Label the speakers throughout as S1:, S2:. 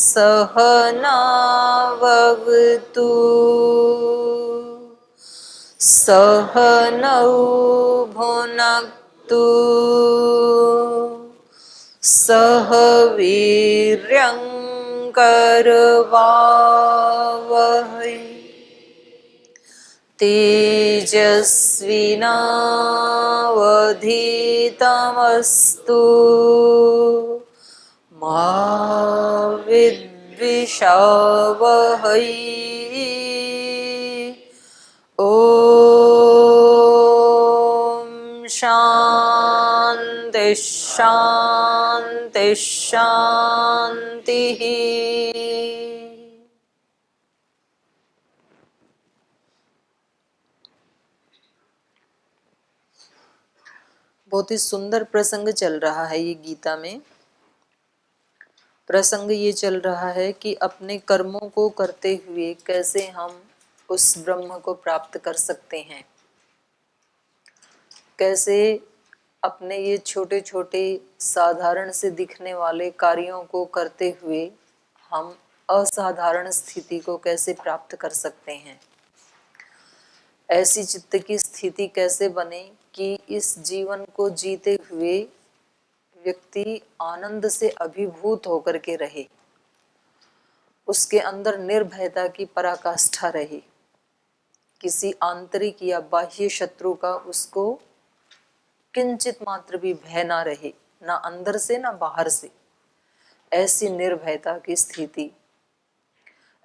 S1: सहनाववतु सहनौ भुनक्तु सह वीर्यं करवावहै तेजस्विनावधीतमस्तु मा विद्विषावहै ॐ शान्ति शान्ति शान्तिः। बहुत ही सुंदर प्रसंग चल रहा है ये गीता में। प्रसंग ये चल रहा है कि अपने कर्मों को करते हुए कैसे हम उस ब्रह्म को प्राप्त कर सकते हैं, कैसे अपने ये छोटे छोटे साधारण से दिखने वाले कार्यों को करते हुए हम असाधारण स्थिति को कैसे प्राप्त कर सकते हैं, ऐसी चित्त की स्थिति कैसे बने कि इस जीवन को जीते हुए व्यक्ति आनंद से अभिभूत होकर के रहे, उसके अंदर निर्भयता की पराकाष्ठा रहे, किसी आंतरिक या बाह्य शत्रु का उसको किंचित मात्र भी भय ना रहे, ना अंदर से ना बाहर से। ऐसी निर्भयता की स्थिति,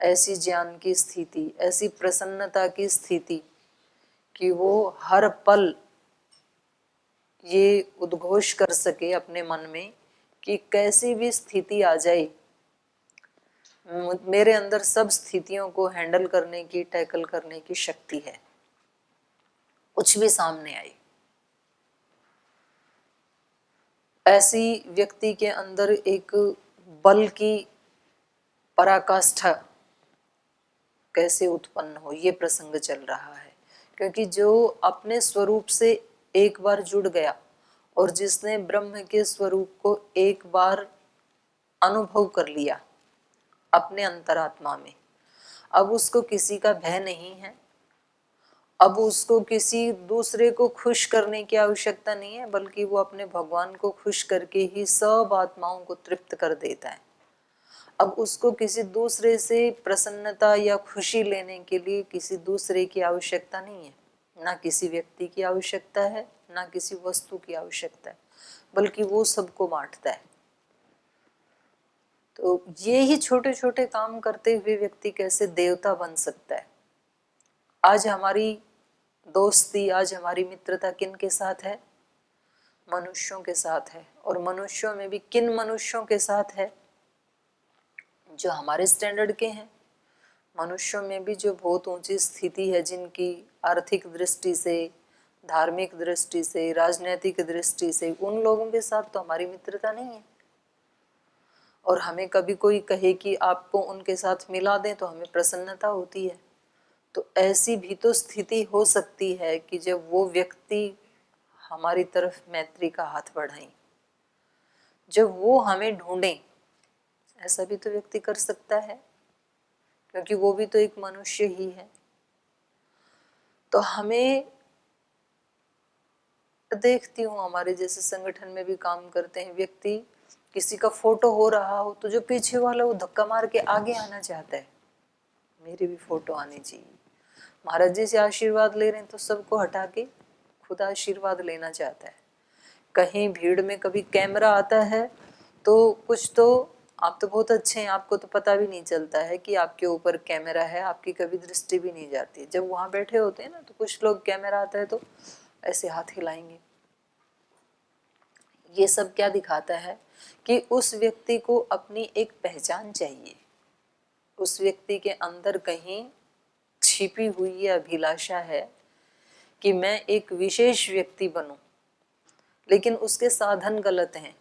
S1: ऐसी ज्ञान की स्थिति, ऐसी प्रसन्नता की स्थिति कि वो हर पल ये उद्घोष कर सके अपने मन में कि कैसी भी स्थिति आ जाए, मेरे अंदर सब स्थितियों को हैंडल करने की, टैकल करने की शक्ति है, कुछ भी सामने आए। ऐसी व्यक्ति के अंदर एक बल की पराकाष्ठा कैसे उत्पन्न हो, ये प्रसंग चल रहा है। क्योंकि जो अपने स्वरूप से एक बार जुड़ गया और जिसने ब्रह्म के स्वरूप को एक बार अनुभव कर लिया अपने अंतरात्मा में, अब उसको किसी का भय नहीं है, अब उसको किसी दूसरे को खुश करने की आवश्यकता नहीं है, बल्कि वो अपने भगवान को खुश करके ही सब आत्माओं को तृप्त कर देता है। अब उसको किसी दूसरे से प्रसन्नता या खुशी लेने के लिए किसी दूसरे की आवश्यकता नहीं है, ना किसी व्यक्ति की आवश्यकता है, ना किसी वस्तु की आवश्यकता है, बल्कि वो सबको बांटता है। तो ये ही छोटे छोटे काम करते हुए व्यक्ति कैसे देवता बन सकता है। आज हमारी दोस्ती, आज हमारी मित्रता किन के साथ है? मनुष्यों के साथ है। और मनुष्यों में भी किन मनुष्यों के साथ है? जो हमारे स्टैंडर्ड के हैं। मनुष्यों में भी जो बहुत ऊंची स्थिति है, जिनकी आर्थिक दृष्टि से, धार्मिक दृष्टि से, राजनीतिक दृष्टि से, उन लोगों के साथ तो हमारी मित्रता नहीं है। और हमें कभी कोई कहे कि आपको उनके साथ मिला दें तो हमें प्रसन्नता होती है। तो ऐसी भी तो स्थिति हो सकती है कि जब वो व्यक्ति हमारी तरफ मैत्री का हाथ बढ़ाएं, जब वो हमें ढूंढें, ऐसा भी तो व्यक्ति कर सकता है, क्योंकि वो भी तो एक मनुष्य ही है। तो हमें, देखती हूँ हमारे जैसे संगठन में भी काम करते हैं व्यक्ति, किसी का फोटो हो रहा हो तो जो पीछे वाला वो धक्का मार के आगे आना चाहता है, मेरी भी फोटो आनी चाहिए। महाराज जी से आशीर्वाद ले रहे हैं तो सबको हटा के खुद आशीर्वाद लेना चाहता है। कहीं भीड़ में कभी कैमरा आता है तो कुछ तो आप तो बहुत अच्छे हैं, आपको तो पता भी नहीं चलता है कि आपके ऊपर कैमरा है, आपकी कभी दृष्टि भी नहीं जाती। जब वहां बैठे होते हैं ना तो कुछ लोग कैमरा आता है तो ऐसे हाथ हिलाएंगे। ये सब क्या दिखाता है कि उस व्यक्ति को अपनी एक पहचान चाहिए, उस व्यक्ति के अंदर कहीं छिपी हुई ये अभिलाषा है कि मैं एक विशेष व्यक्ति बनूं, लेकिन उसके साधन गलत हैं।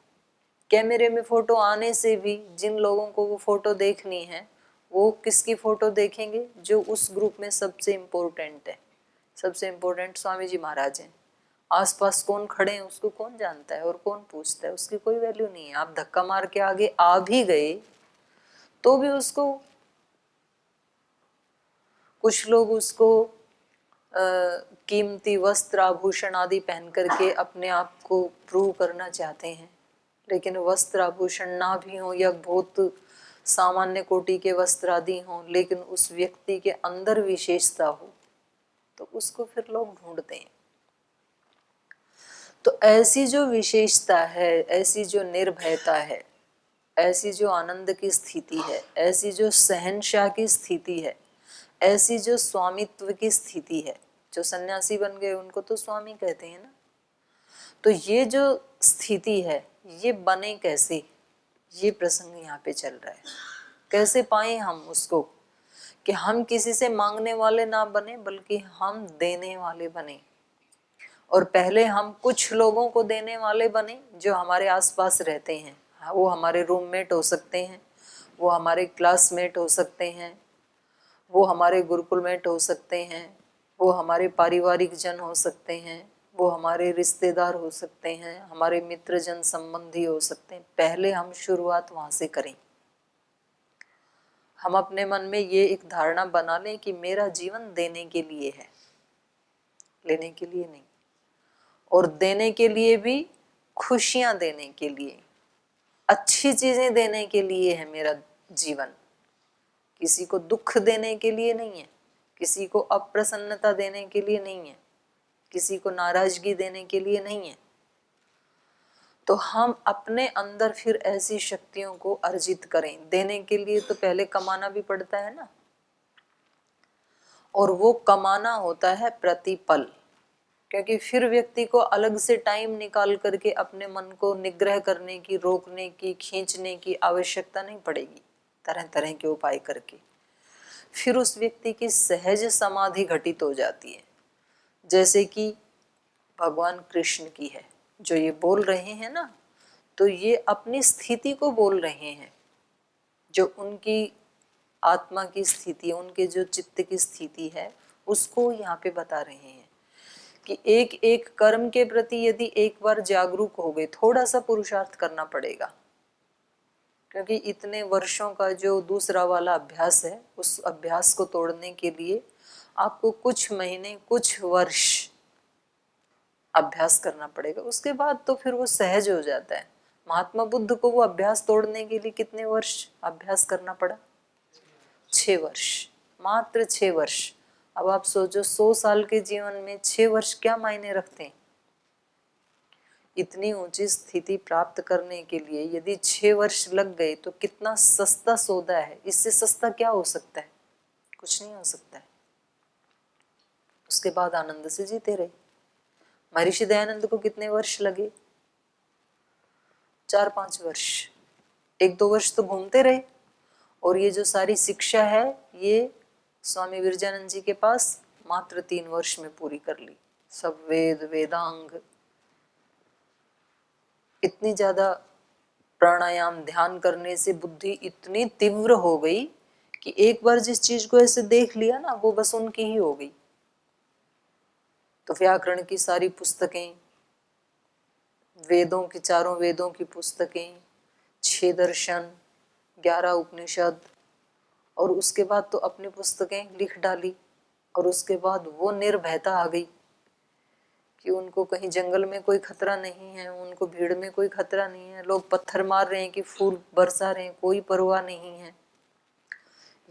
S1: कैमरे में फोटो आने से भी जिन लोगों को वो फोटो देखनी है वो किसकी फोटो देखेंगे? जो उस ग्रुप में सबसे इम्पोर्टेंट है। सबसे इम्पोर्टेंट स्वामी जी महाराज हैं। आसपास कौन खड़े हैं उसको कौन जानता है और कौन पूछता है? उसकी कोई वैल्यू नहीं है। आप धक्का मार के आगे आ भी गए तो भी उसको, कुछ लोग उसको कीमती वस्त्र आभूषण आदि पहन करके अपने आप को प्रूव करना चाहते हैं, लेकिन वस्त्र आभूषण ना भी हो या बहुत सामान्य कोटि के वस्त्र आदि हों, लेकिन उस व्यक्ति के अंदर विशेषता हो तो उसको फिर लोग ढूंढते हैं। तो ऐसी जो विशेषता है, ऐसी जो निर्भयता है, ऐसी जो आनंद की स्थिति है, ऐसी जो सहनशाह की स्थिति है, ऐसी जो स्वामित्व की स्थिति है, जो सन्यासी बन गए उनको तो स्वामी कहते हैं ना। तो ये जो स्थिति है ये बने कैसे, ये प्रसंग यहाँ पे चल रहा है। कैसे पाए हम उसको कि हम किसी से मांगने वाले ना बने बल्कि हम देने वाले बने। और पहले हम कुछ लोगों को देने वाले बने जो हमारे आसपास रहते हैं। वो हमारे रूममेट हो सकते हैं, वो हमारे क्लासमेट हो सकते हैं, वो हमारे गुरुकुलमेट हो सकते हैं, वो हमारे पारिवारिक जन हो सकते हैं, वो हमारे रिश्तेदार हो सकते हैं, हमारे मित्र जन संबंधी हो सकते हैं। पहले हम शुरुआत वहाँ से करें। हम अपने मन में ये एक धारणा बना लें कि मेरा जीवन देने के लिए है, लेने के लिए नहीं। और देने के लिए भी खुशियाँ देने के लिए, अच्छी चीज़ें देने के लिए है मेरा जीवन। किसी को दुख देने के लिए नहीं है, किसी को अप्रसन्नता देने के लिए नहीं है, किसी को नाराजगी देने के लिए नहीं है। तो हम अपने अंदर फिर ऐसी शक्तियों को अर्जित करें। देने के लिए तो पहले कमाना भी पड़ता है ना, और वो कमाना होता है प्रतिपल। क्योंकि फिर व्यक्ति को अलग से टाइम निकाल करके अपने मन को निग्रह करने की, रोकने की, खींचने की आवश्यकता नहीं पड़ेगी तरह तरह के उपाय करके। फिर उस व्यक्ति की सहज समाधि घटित हो जाती है। जैसे कि भगवान कृष्ण की है जो ये बोल रहे हैं ना, तो ये अपनी स्थिति को बोल रहे हैं, जो उनकी आत्मा की स्थिति, उनके जो चित्त की स्थिति है उसको यहाँ पे बता रहे हैं कि एक एक कर्म के प्रति यदि एक बार जागरूक हो गए, थोड़ा सा पुरुषार्थ करना पड़ेगा। क्योंकि इतने वर्षों का जो दूसरा वाला अभ्यास है, उस अभ्यास को तोड़ने के लिए आपको कुछ महीने, कुछ वर्ष अभ्यास करना पड़ेगा। उसके बाद तो फिर वो सहज हो जाता है। महात्मा बुद्ध को वो अभ्यास तोड़ने के लिए कितने वर्ष अभ्यास करना पड़ा? 6 वर्ष, मात्र 6 वर्ष। अब आप सोचो 100 साल के जीवन में 6 वर्ष क्या मायने रखते हैं। इतनी ऊंची स्थिति प्राप्त करने के लिए यदि 6 वर्ष लग गए तो कितना सस्ता सौदा है। इससे सस्ता क्या हो सकता है? कुछ नहीं हो सकता है। उसके बाद आनंद से जीते रहे। महर्षि दयानंद को कितने वर्ष लगे? 4-5 वर्ष। 1-2 वर्ष तो घूमते रहे। और ये जो सारी शिक्षा है ये स्वामी विरजानंद जी के पास मात्र 3 वर्ष में पूरी कर ली। सब वेद वेदांग, इतनी ज्यादा प्राणायाम ध्यान करने से बुद्धि इतनी तीव्र हो गई कि एक बार जिस चीज को ऐसे देख लिया ना, वो बस उनकी ही हो गई। तो व्याकरण की सारी पुस्तकें, वेदों की, 4 वेदों की पुस्तकें, 6 दर्शन, 11 उपनिषद, और उसके बाद तो अपनी पुस्तकें लिख डाली। और उसके बाद वो निर्भयता आ गई कि उनको कहीं जंगल में कोई खतरा नहीं है, उनको भीड़ में कोई खतरा नहीं है, लोग पत्थर मार रहे हैं कि फूल बरसा रहे हैं, कोई परवाह नहीं है।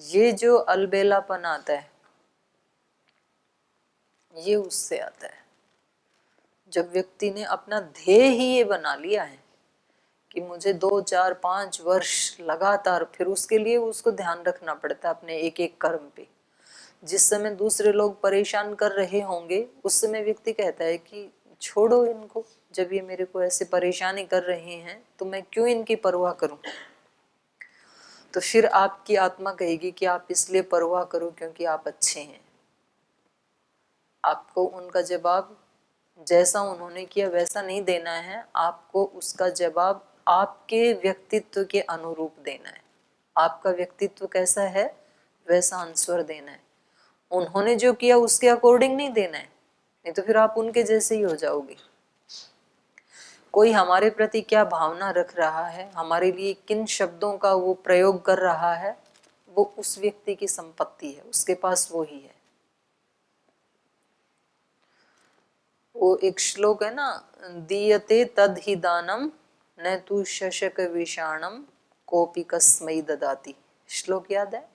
S1: ये जो अलबेलापन आता है ये उससे आता है जब व्यक्ति ने अपना ध्येय ही ये बना लिया है कि मुझे 2, 4, 5 वर्ष लगातार, फिर उसके लिए उसको ध्यान रखना पड़ता है अपने एक एक कर्म पे। जिस समय दूसरे लोग परेशान कर रहे होंगे उस समय व्यक्ति कहता है कि छोड़ो इनको, जब ये मेरे को ऐसे परेशानी कर रहे हैं तो मैं क्यों इनकी परवाह करूं। तो फिर आपकी आत्मा कहेगी कि आप इसलिए परवाह करो क्योंकि आप अच्छे हैं। आपको उनका जवाब जैसा उन्होंने किया वैसा नहीं देना है, आपको उसका जवाब आपके व्यक्तित्व के अनुरूप देना है। आपका व्यक्तित्व कैसा है वैसा आंसर देना है। उन्होंने जो किया उसके अकॉर्डिंग नहीं देना है, नहीं तो फिर आप उनके जैसे ही हो जाओगे। कोई हमारे प्रति क्या भावना रख रहा है, हमारे लिए किन शब्दों का वो प्रयोग कर रहा है, वो उस व्यक्ति की संपत्ति है, उसके पास वो ही है। वो एक श्लोक है ना, दीयते तद ही दानम न तु शशक विषाणम कोपि कस्मै ददाति। श्लोक याद है?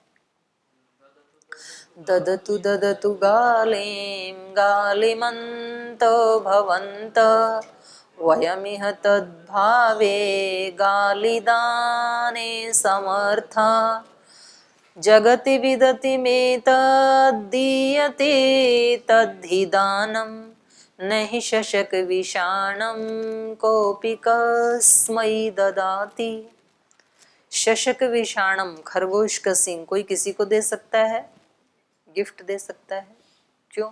S1: ददतु ददतु गालिं गालिमन्तो भवन्त वयमिह तद्भावे गालिदाने समर्था जगति विदति में तद्दीयते तद्धि दानं न हि शशक विषाणं कोऽपि कस्मै ददाति। शशक विषाणम, खरगोश का सींग कोई किसी को दे सकता है, गिफ्ट दे सकता है? क्यों?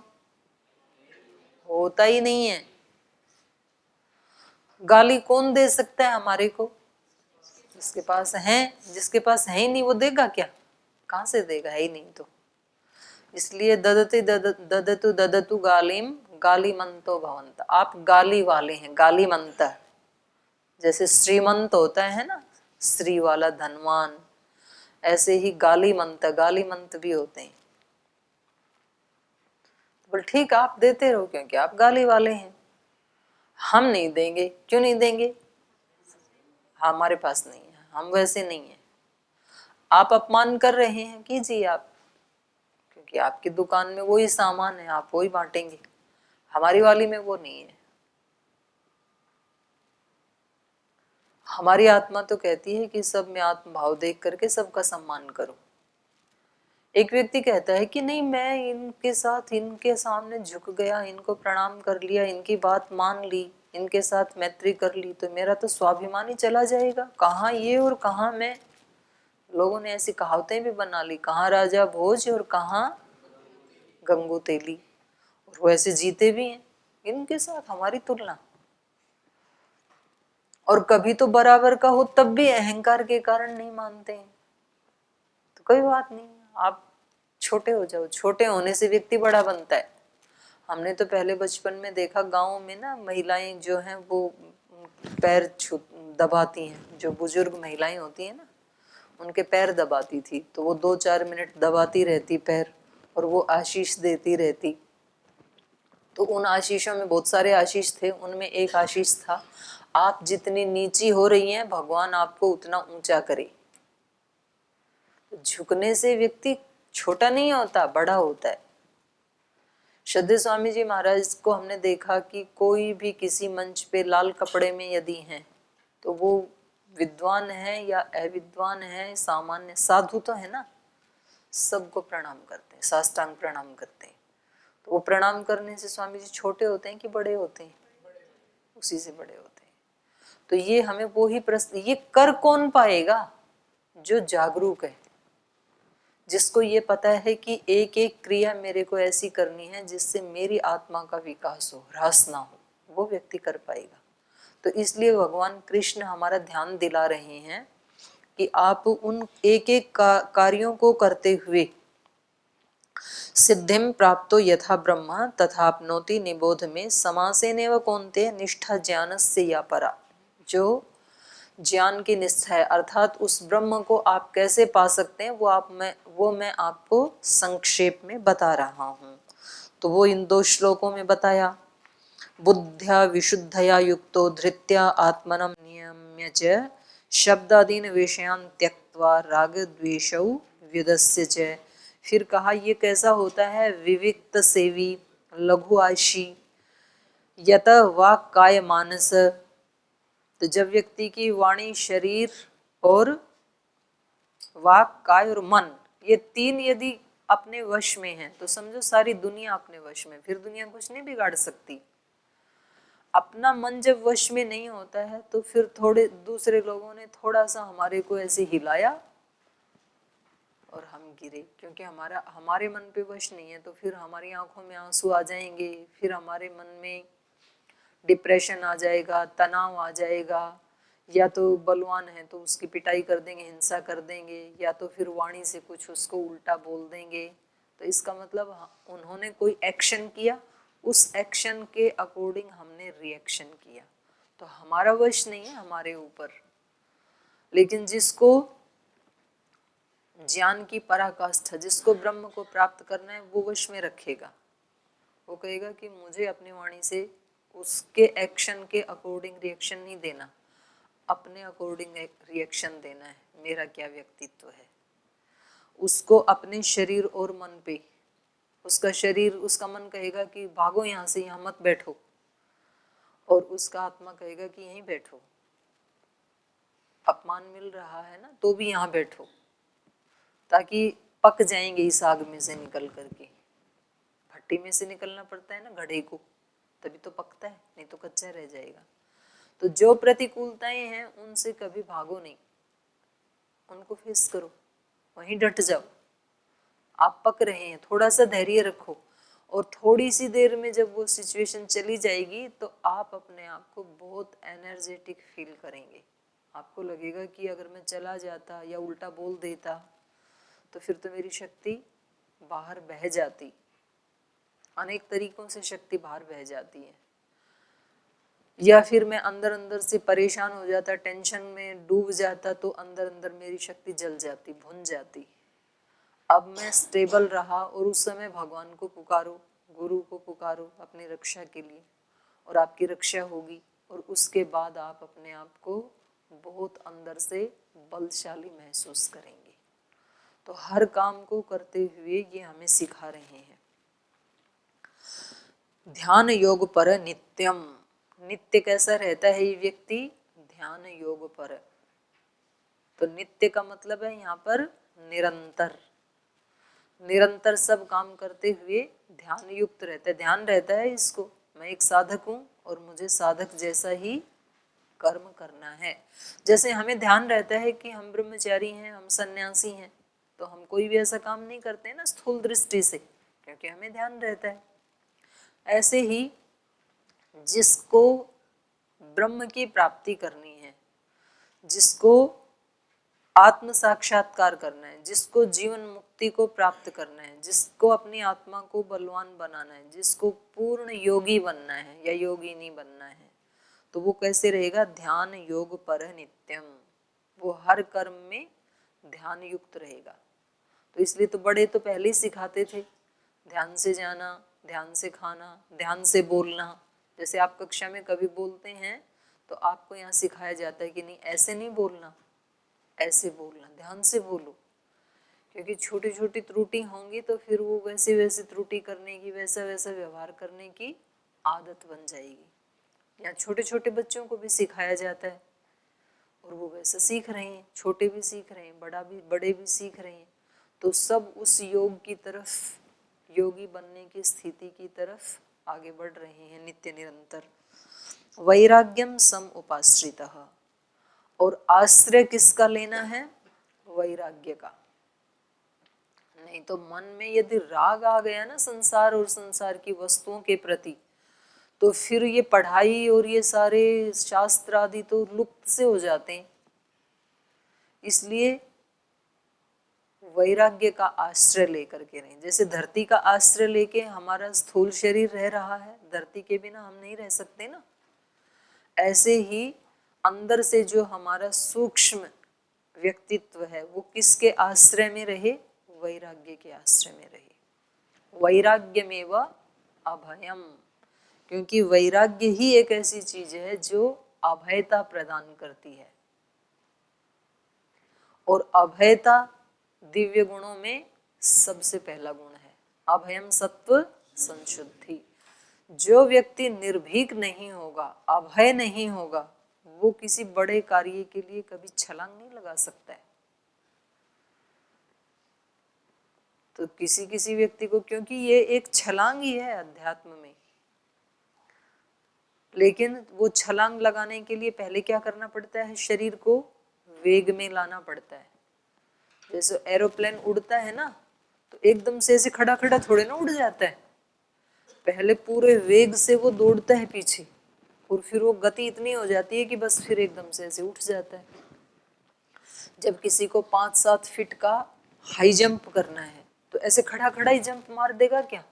S1: होता ही नहीं है। गाली कौन दे सकता है हमारे को? जिसके पास है। जिसके पास है ही नहीं वो देगा क्या? कहाँ से देगा? है ही नहीं तो। इसलिए ददते ददतु ददतु गालिम गालीमंतो भवंत। आप गाली वाले हैं, गालीमंत। जैसे श्रीमंत होता है ना, श्री वाला, धनवान, ऐसे ही गालीमंत, गालीमंत भी होते हैं। बोल ठीक, आप देते रहो क्योंकि आप गाली वाले हैं। हम नहीं देंगे। क्यों नहीं देंगे? हमारे पास नहीं है, हम वैसे नहीं है। आप अपमान कर रहे हैं, कीजिए आप, क्योंकि आपकी दुकान में वही सामान है, आप वही बांटेंगे। हमारी वाली में वो नहीं है। हमारी आत्मा तो कहती है कि सब में आत्म भाव देख करके सबका सम्मान करो। एक व्यक्ति कहता है कि नहीं, मैं इनके साथ, इनके सामने झुक गया, इनको प्रणाम कर लिया, इनकी बात मान ली, इनके साथ मैत्री कर ली, तो मेरा तो स्वाभिमान ही चला जाएगा। कहाँ ये और कहाँ मैं। लोगों ने ऐसी कहावतें भी बना ली, कहाँ राजा भोज और कहाँ गंगू तेली। और वो ऐसे जीते भी हैं इनके साथ, हमारी तुलना। और कभी तो बराबर का हो तब भी अहंकार के कारण नहीं मानते हैं। तो कोई बात नहीं, आप छोटे हो जाओ। छोटे होने से व्यक्ति बड़ा बनता है। हमने तो पहले बचपन में देखा, गाँव में ना महिलाएं जो हैं वो पैर दबाती हैं। जो बुजुर्ग महिलाएं होती हैं ना, उनके पैर दबाती थी, तो वो 2-4 मिनट दबाती रहती पैर, और वो आशीष देती रहती। तो उन आशीषों में बहुत सारे आशीष थे, उनमें एक आशीष था, आप जितनी नीची हो रही हैं भगवान आपको उतना ऊंचा करे। झुकने से व्यक्ति छोटा नहीं होता, बड़ा होता है। श्रद्धेय स्वामी जी महाराज को हमने देखा कि कोई भी किसी मंच पे लाल कपड़े में यदि हैं, तो वो विद्वान है या अविद्वान है, सामान्य साधु तो है ना, सबको प्रणाम करते हैं, साष्टांग प्रणाम करते हैं। तो वो प्रणाम करने से स्वामी जी छोटे होते हैं कि बड़े होते हैं? उसी से बड़े होते हैं। तो ये हमें वो ही प्रश्न, ये कर कौन पाएगा? जो जागरूक है, जिसको ये पता है कि एक एक क्रिया मेरे को ऐसी करनी है जिससे मेरी आत्मा का विकास हो, ह्रास ना हो, वो व्यक्ति कर पाएगा। तो इसलिए भगवान कृष्ण हमारा ध्यान दिला रहे हैं कि आप उन एक एक कार्यों को करते हुए सिद्धिम प्राप्तो यथा ब्रह्म तथाप्नोति निबोध में समासेनेव कौन्तेय निष्ठा ज्ञानस्य या परा। जो ज्ञान की निष्ठा है, अर्थात उस ब्रह्म को आप कैसे पा सकते हैं, वो मैं आपको संक्षेप में बता रहा हूँ। तो वो इन 2 श्लोकों में बताया। बुद्ध्या विशुद्धया युक्तो धृत्या आत्मनं नियम्य च शब्दादीन विषयान् त्यक्त्वा राग द्वेषौ व्युदस्य च। फिर कहा ये कैसा होता है? विविक्त सेवी लघु आशी यत वाक् काय मानस। तो जब व्यक्ति की वाणी, शरीर और वाक, काय और मन, ये 3 यदि अपने वश में है तो समझो सारी दुनिया अपने वश में। फिर दुनिया कुछ नहीं बिगाड़ सकती। अपना मन जब वश में नहीं होता है तो फिर थोड़े दूसरे लोगों ने थोड़ा सा हमारे को ऐसे हिलाया और हम गिरे, क्योंकि हमारे मन पे वश नहीं है। तो फिर हमारी आंखों में आंसू आ जाएंगे, फिर हमारे मन में डिप्रेशन आ जाएगा, तनाव आ जाएगा, या तो बलवान है तो उसकी पिटाई कर देंगे, हिंसा कर देंगे, या तो फिर वाणी से कुछ उसको उल्टा बोल देंगे। तो इसका मतलब उन्होंने कोई एक्शन किया, उस एक्शन के अकॉर्डिंग हमने रिएक्शन किया। तो हमारा वश नहीं है हमारे ऊपर, लेकिन जिसको ज्ञान की पराकाष्ठा, जिसको ब्रह्म को प्राप्त करना है, वो वश में रखेगा। वो कहेगा कि मुझे अपनी वाणी से उसके एक्शन के अकॉर्डिंग रिएक्शन नहीं देना, अपने अकॉर्डिंग रिएक्शन देना है। मेरा क्या व्यक्तित्व है, उसको अपने शरीर और मन पे, उसका शरीर उसका मन कहेगा कि भागो यहाँ से, यहाँ मत बैठो, और उसका आत्मा कहेगा कि यहीं बैठो, अपमान मिल रहा है ना तो भी यहाँ बैठो, ताकि पक जाएंगे इस आग में से निकल करके। भट्टी में से निकलना पड़ता है ना घड़े को, तभी तो पकता है, नहीं तो कच्चा रह जाएगा। तो जो प्रतिकूलताएं हैं उनसे कभी भागो नहीं, उनको फेस करो, वहीं डट जाओ। आप पक रहे हैं, थोड़ा सा धैर्य रखो, और थोड़ी सी देर में जब वो सिचुएशन चली जाएगी तो आप अपने आप को बहुत एनर्जेटिक फील करेंगे। आपको लगेगा कि अगर मैं चला जाता या उल्टा बोल देता तो फिर तो मेरी शक्ति बाहर बह जाती। अनेक तरीकों से शक्ति बाहर बह जाती है। या फिर मैं अंदर अंदर से परेशान हो जाता, टेंशन में डूब जाता, तो अंदर अंदर मेरी शक्ति जल जाती, भुन जाती। अब मैं स्टेबल रहा और उस समय भगवान को पुकारो, गुरु को पुकारो अपनी रक्षा के लिए, और आपकी रक्षा होगी। और उसके बाद आप अपने आप को बहुत अंदर से बलशाली महसूस करेंगे। तो हर काम को करते हुए ये हमें सिखा रहे हैं। ध्यान योग पर नित्यम, नित्य कैसा रहता है ये व्यक्ति? ध्यान योग पर। तो नित्य का मतलब है यहाँ पर निरंतर, निरंतर सब काम करते हुए ध्यान युक्त रहता है। ध्यान रहता है इसको, मैं एक साधक हूँ और मुझे साधक जैसा ही कर्म करना है। जैसे हमें ध्यान रहता है कि हम ब्रह्मचारी हैं, हम सन्यासी हैं, तो हम कोई भी ऐसा काम नहीं करते हैं ना स्थूल दृष्टि से, क्योंकि हमें ध्यान रहता है। ऐसे ही जिसको ब्रह्म की प्राप्ति करनी है, जिसको आत्म साक्षात्कार करना है, जिसको जीवन मुक्ति को प्राप्त करना है, जिसको अपनी आत्मा को बलवान बनाना है, जिसको पूर्ण योगी बनना है या योगिनी बनना है, तो वो कैसे रहेगा? ध्यान योग पर नित्यम। वो हर कर्म में ध्यान युक्त रहेगा। तो इसलिए तो बड़े तो पहले ही सिखाते थे, ध्यान से जाना, ध्यान से खाना, ध्यान से बोलना। जैसे आप कक्षा में कभी बोलते हैं तो आपको यहाँ सिखाया जाता है कि नहीं, ऐसे नहीं बोलना, ऐसे बोलना, ध्यान से बोलो, क्योंकि छोटी छोटी त्रुटि होंगी तो फिर वो वैसे वैसे त्रुटि करने की, वैसा वैसा व्यवहार करने की आदत बन जाएगी। यहाँ छोटे छोटे बच्चों को भी सिखाया जाता है और वो वैसा सीख रहे हैं, छोटे भी सीख रहे हैं, बड़े भी सीख रहे हैं। तो सब उस योग की तरफ, योगी बनने की स्थिति की तरफ आगे बढ़ रहे हैं नित्य निरंतर। वैराग्यम सम उपाश्रितः, और आश्रय किसका लेना है? वैराग्य का। नहीं तो मन में यदि राग आ गया ना संसार और संसार की वस्तुओं के प्रति, तो फिर ये पढ़ाई और ये सारे शास्त्र आदि तो लुप्त से हो जाते हैं। इसलिए वैराग्य का आश्रय लेकर के रहें। जैसे धरती का आश्रय लेके हमारा स्थूल शरीर रह रहा है, धरती के बिना हम नहीं रह सकते ना, ऐसे ही अंदर से जो हमारा सूक्ष्म व्यक्तित्व है वो किसके आश्रय में रहे? वैराग्य के आश्रय में रहे। वैराग्यमेव अभयम, क्योंकि वैराग्य ही एक ऐसी चीज है जो अभयता प्रदान करती है। और अभयता दिव्य गुणों में सबसे पहला गुण है। अभयम सत्व संशुद्धि। जो व्यक्ति निर्भीक नहीं होगा, अभय नहीं होगा, वो किसी बड़े कार्य के लिए कभी छलांग नहीं लगा सकता है। तो किसी किसी व्यक्ति को, क्योंकि ये एक छलांग ही है अध्यात्म में, लेकिन वो छलांग लगाने के लिए पहले क्या करना पड़ता है? शरीर को वेग में लाना पड़ता है। जैसे एरोप्लेन उड़ता है ना, तो एकदम से ऐसे खड़ा खड़ा थोड़े ना उड़ जाता है, पहले पूरे वेग से वो दौड़ता है पीछे, और फिर वो गति इतनी हो जाती है कि बस फिर एकदम से ऐसे उठ जाता है। जब किसी को 5-7 फीट का हाई जंप करना है तो ऐसे खड़ा खड़ा ही जंप मार देगा क्या?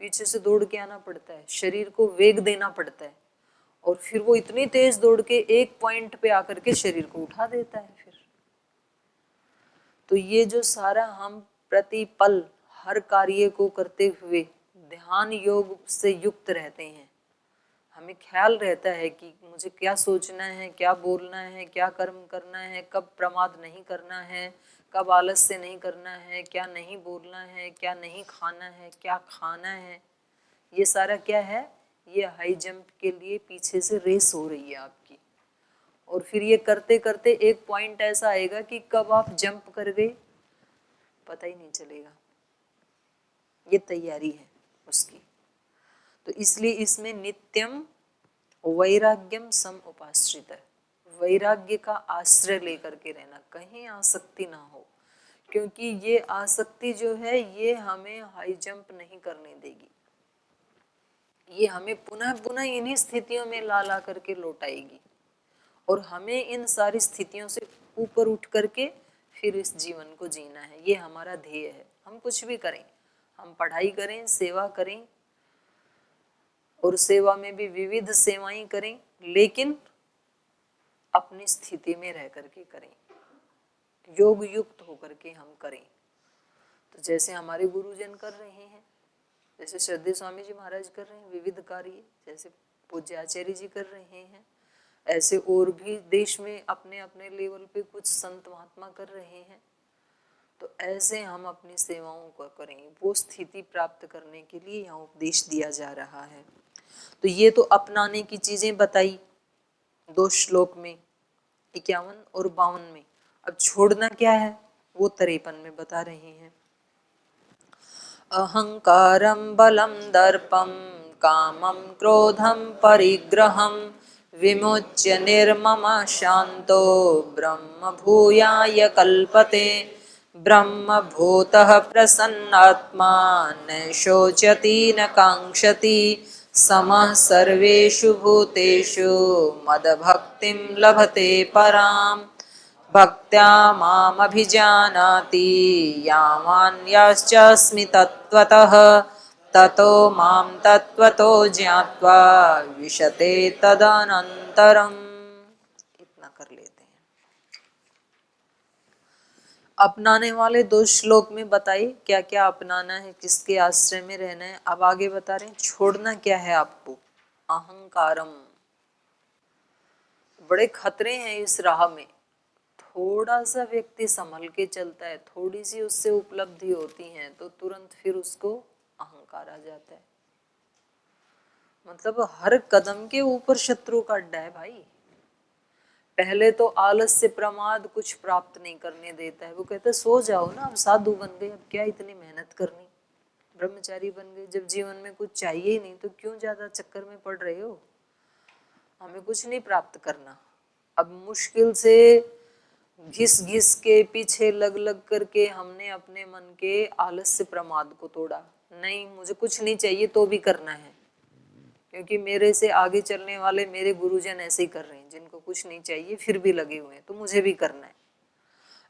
S1: पीछे से दौड़ के आना पड़ता है, शरीर को वेग देना पड़ता है, और फिर वो इतनी तेज दौड़ के एक पॉइंट पे आकर के शरीर को उठा देता है। फिर तो ये जो सारा हम प्रतिपल हर कार्य को करते हुए ध्यान योग से युक्त रहते हैं, हमें ख्याल रहता है कि मुझे क्या सोचना है, क्या बोलना है, क्या कर्म करना है, कब प्रमाद नहीं करना है, कब आलस्य नहीं करना है, क्या नहीं बोलना है, क्या नहीं खाना है, क्या खाना है। ये सारा क्या है, ये हाई जंप के लिए पीछे से रेस हो रही है आपकी। और फिर ये करते करते एक पॉइंट ऐसा आएगा कि कब आप जंप कर गए पता ही नहीं चलेगा। ये तैयारी है उसकी। तो इसलिए इसमें नित्यम वैराग्यम सम उपाश्रित है, वैराग्य का आश्रय लेकर के रहना, कहीं आसक्ति ना हो, क्योंकि ये आसक्ति जो है ये हमें हाई जंप नहीं करने देगी, ये हमें पुनः पुनः इन्हीं स्थितियों में ला ला करके लौटाएगी और हमें इन सारी स्थितियों से ऊपर उठ करके फिर इस जीवन को जीना है। ये हमारा ध्येय है। हम कुछ भी करें, हम पढ़ाई करें, सेवा करें और सेवा में भी विविध सेवाएं करें, लेकिन अपनी स्थिति में रह करके करें, योग युक्त होकर के हम करें। तो जैसे हमारे गुरुजन कर रहे हैं, जैसे श्रद्धेय स्वामी जी महाराज कर रहे हैं विविध कार्य, जैसे पूज्य आचार्य जी कर रहे हैं, ऐसे और भी देश में अपने अपने लेवल पे कुछ संत महात्मा कर रहे हैं। तो ऐसे हम अपनी सेवाओं को करें, वो स्थिति प्राप्त करने के लिए यहाँ उपदेश दिया जा रहा है। तो ये तो अपनाने की चीजें बताई 2 श्लोक में, 51 और 52 में। अब छोड़ना क्या है वो 53 में बता रहे हैं। अहंकारं बलं दर्पं कामं क्रोधं परिग्रहं विमुच्य निर्मम शांतो ब्रह्म भूयाय कल्पते। ब्रह्म भूतः प्रसन्नात्मा न शोचति न कांक्षति समः सर्वेषु भूतेषु मद्भक्तिं लभते पराम्। भक्त्या मामभिजानाति यावान्यश्चास्मि तत्त्वतः ततो मां तत्त्वतो ज्ञात्वा विशते तदनन्तरम्। इतना कर लेते हैं। अपनाने वाले 2 श्लोक में बताइए क्या क्या अपनाना है, किसके आश्रय में रहना है। अब आगे बता रहे हैं छोड़ना क्या है आपको। अहंकारम, बड़े खतरे हैं इस राह में। थोड़ा सा व्यक्ति संभल के चलता है, थोड़ी सी उससे उपलब्धि होती है तो तुरंत फिर उसको अहंकार आ जाता है। मतलब हर कदम के ऊपर शत्रु का अड्डा है भाई। पहले तो आलस्य प्रमाद कुछ प्राप्त नहीं करने देता है, वो कहता है सो जाओ ना, अब साधु बन गए, अब क्या इतनी मेहनत करनी, ब्रह्मचारी बन गए, जब जीवन में कुछ चाहिए ही नहीं तो क्यों ज्यादा चक्कर में पड़ रहे हो, हमें कुछ नहीं प्राप्त करना। अब मुश्किल से घिस घिस के पीछे लग लग करके हमने अपने मन के आलस्य प्रमाद को तोड़ा। नहीं, मुझे कुछ नहीं चाहिए तो भी करना है, क्योंकि मेरे से आगे चलने वाले मेरे गुरुजन ऐसे ही कर रहे हैं, जिनको कुछ नहीं चाहिए फिर भी लगे हुए हैं, तो मुझे भी करना है।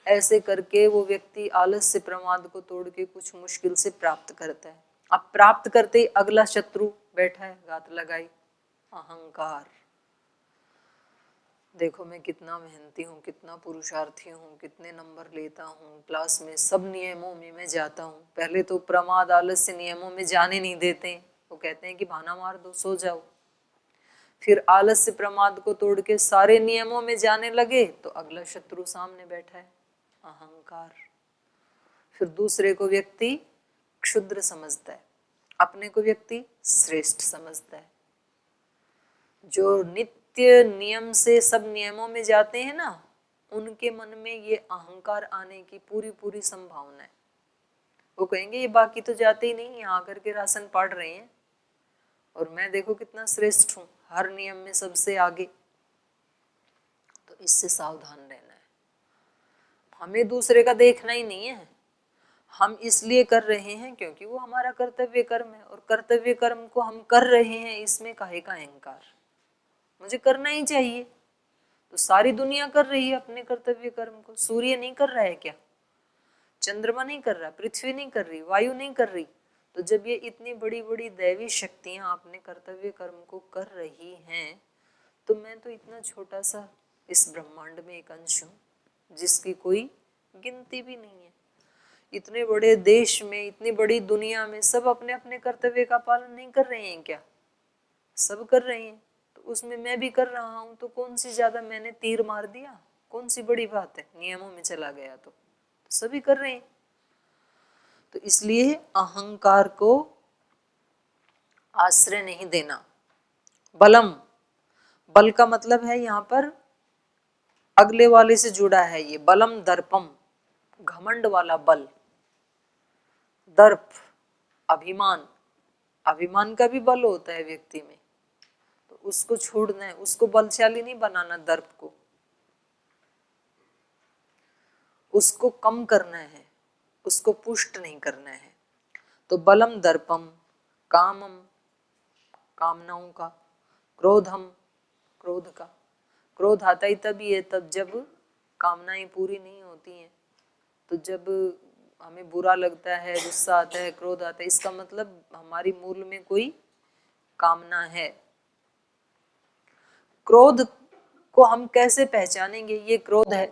S1: ऐसे करके वो व्यक्ति आलस्य प्रमाद को तोड़ के कुछ मुश्किल से प्राप्त करता है। अब प्राप्त करते ही अगला शत्रु बैठा है, गात लगाई, अहंकार। देखो मैं कितना मेहनती हूँ, कितना पुरुषार्थी हूँ, कितने नंबर लेता हूँ क्लास में, सब नियमों में मैं जाता हूँ। पहले तो प्रमाद आलस्य नियमों में जाने नहीं देते, वो कहते हैं कि बहाना मार दो, सो जाओ। फिर आलस्य प्रमाद को तोड़ के सारे नियमों में जाने लगे तो अगला शत्रु सामने बैठा है, अहंकार। फिर दूसरे को व्यक्ति क्षुद्र समझता है, अपने को व्यक्ति श्रेष्ठ समझता है। जो नित्य नियम से सब नियमों में जाते हैं ना, उनके मन में ये अहंकार आने की पूरी पूरी संभावना है। वो कहेंगे ये बाकी तो जाते ही नहीं, यहाँ आकर के राशन पढ़ रहे हैं और मैं देखो कितना श्रेष्ठ हूँ, हर नियम में सबसे आगे। तो इससे सावधान रहना है। हमें दूसरे का देखना ही नहीं है, हम इसलिए कर रहे हैं क्योंकि वो हमारा कर्तव्य कर्म है, और कर्तव्य कर्म को हम कर रहे हैं, इसमें काहे का अहंकार, मुझे करना ही चाहिए। तो सारी दुनिया कर रही है अपने कर्तव्य कर्म को। सूर्य नहीं कर रहा है क्या, चंद्रमा नहीं कर रहा, पृथ्वी नहीं कर रही, वायु नहीं कर रही। तो जब ये इतनी बड़ी बड़ी दैवी शक्तियां अपने कर्तव्य कर्म को कर रही हैं तो मैं तो इतना छोटा सा इस ब्रह्मांड में एक अंश हूँ जिसकी कोई गिनती भी नहीं है। इतने बड़े देश में, इतनी बड़ी दुनिया में सब अपने अपने कर्तव्य का पालन नहीं कर रहे हैं क्या? सब कर रहे हैं, तो उसमें मैं भी कर रहा हूँ, तो कौन सी ज्यादा मैंने तीर मार दिया? कौन सी बड़ी बात है? नियमों में चला गया तो सभी कर रहे हैं। तो इसलिए अहंकार को आश्रय नहीं देना। बलम, बल का मतलब है यहाँ पर अगले वाले से जुड़ा है ये। बलम दर्पम, घमंड वाला बल। दर्प अभिमान, अभिमान का भी बल होता है व्यक्ति में, तो उसको छोड़ना है, उसको बलशाली नहीं बनाना। दर्प को, उसको कम करना है, उसको पुष्ट नहीं करना है। तो बलम दर्पम, कामम, कामनाओं का, क्रोधम, क्रोध का। क्रोध आता ही तभी है तब जब कामनाएं पूरी नहीं होती हैं। तो जब हमें बुरा लगता है, गुस्सा आता है, क्रोध आता है, इसका मतलब हमारी मूल में कोई कामना है। क्रोध को हम कैसे पहचानेंगे? ये क्रोध है।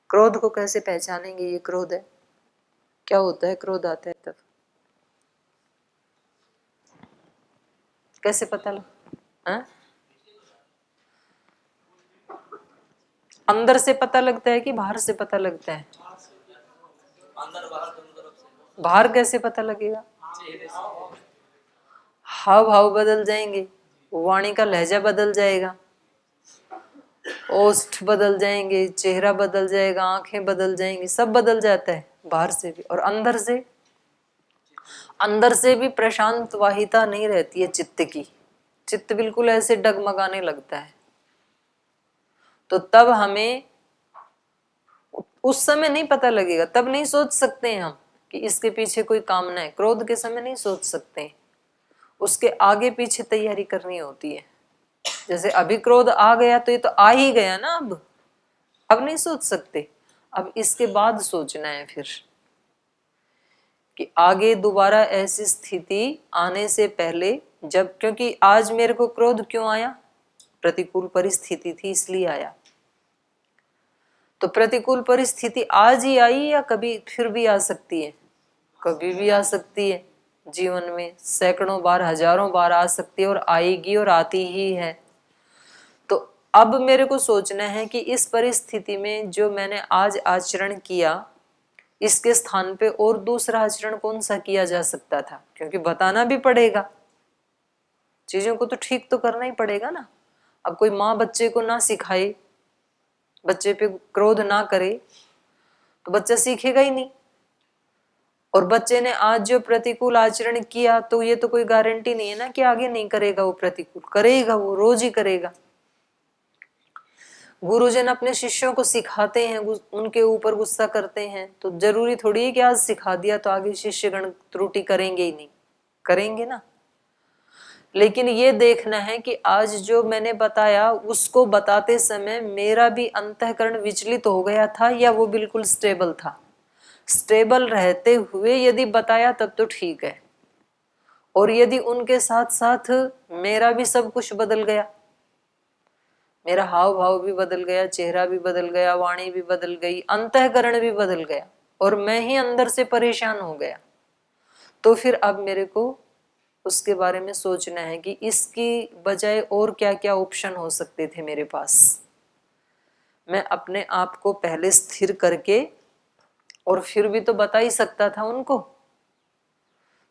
S1: क्रोध को कैसे पहचानेंगे? ये क्रोध है। क्या होता है? क्रोध आता है तब कैसे पता लग? अंदर से पता लगता है कि बाहर से पता लगता है? बाहर कैसे पता लगेगा? हाव भाव बदल जाएंगे, वाणी का लहजा बदल जाएगा, ओष्ठ बदल जाएंगे, चेहरा बदल जाएगा, आंखें बदल जाएंगी, सब बदल जाता है बाहर से भी। और अंदर से, अंदर से भी प्रशांत वाहिता नहीं रहती है चित्त की। चित्त बिल्कुल ऐसे डगमगाने लगता है। तो तब हमें उस समय नहीं पता लगेगा, तब नहीं सोच सकते हैं हम कि इसके पीछे कोई कामना है। क्रोध के समय नहीं सोच सकते, उसके आगे पीछे तैयारी करनी होती है। जैसे अभी क्रोध आ गया तो ये तो आ ही गया ना, अब नहीं सोच सकते, अब इसके बाद सोचना है फिर कि आगे दोबारा ऐसी स्थिति आने से पहले, जब, क्योंकि आज मेरे को क्रोध क्यों आया? प्रतिकूल परिस्थिति थी इसलिए आया। तो प्रतिकूल परिस्थिति आज ही आई या कभी फिर भी आ सकती है? कभी भी आ सकती है। जीवन में सैकड़ों बार, हजारों बार आ सकती है, और आएगी और आती ही है। तो अब मेरे को सोचना है कि इस परिस्थिति में जो मैंने आज आचरण किया, इसके स्थान पे और दूसरा आचरण कौन सा किया जा सकता था? क्योंकि बताना भी पड़ेगा, चीजों को तो ठीक तो करना ही पड़ेगा ना। अब कोई माँ बच्चे को ना सिखाए, बच्चे पे क्रोध ना करे, तो बच्चा सीखेगा ही नहीं। और बच्चे ने आज जो प्रतिकूल आचरण किया, तो ये तो कोई गारंटी नहीं है ना कि आगे नहीं करेगा। वो प्रतिकूल करेगा, वो रोज ही करेगा। गुरुजन अपने शिष्यों को सिखाते हैं, उनके ऊपर गुस्सा करते हैं, तो जरूरी थोड़ी है कि आज सिखा दिया तो आगे शिष्यगण त्रुटि करेंगे ही नहीं, करेंगे ना। लेकिन ये देखना है कि आज जो मैंने बताया, उसको बताते समय मेरा भी अंतःकरण विचलित हो गया था या वो बिल्कुल स्टेबल था? स्टेबल रहते हुए यदि बताया तब तो ठीक है, और यदि उनके साथ साथ मेरा भी सब कुछ बदल गया, मेरा हाव भाव भी बदल गया, चेहरा भी बदल गया, वाणी भी बदल गई, अंतःकरण भी बदल गया, और मैं ही अंदर से परेशान हो गया, तो फिर अब मेरे को उसके बारे में सोचना है कि इसकी बजाय और क्या क्या ऑप्शन हो सकते थे मेरे पास। मैं अपने आप को पहले स्थिर करके और फिर भी तो बता ही सकता था उनको।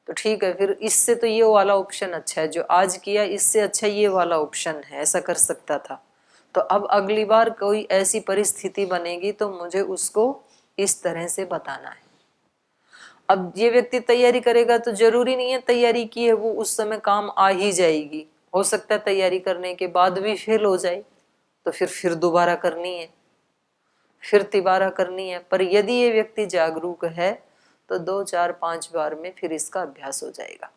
S1: तो ठीक है, फिर इससे तो ये वाला ऑप्शन अच्छा है, जो आज किया इससे अच्छा ये वाला ऑप्शन है, ऐसा कर सकता था। तो अब अगली बार कोई ऐसी परिस्थिति बनेगी तो मुझे उसको इस तरह से बताना है। अब ये व्यक्ति तैयारी करेगा तो जरूरी नहीं है तैयारी की है वो उस समय काम आ ही जाएगी। हो सकता है तैयारी करने के बाद भी फेल हो जाए, तो फिर दोबारा करनी है, फिर तिबारा करनी है। पर यदि ये व्यक्ति जागरूक है तो 2, 4, 5 बार में फिर इसका अभ्यास हो जाएगा।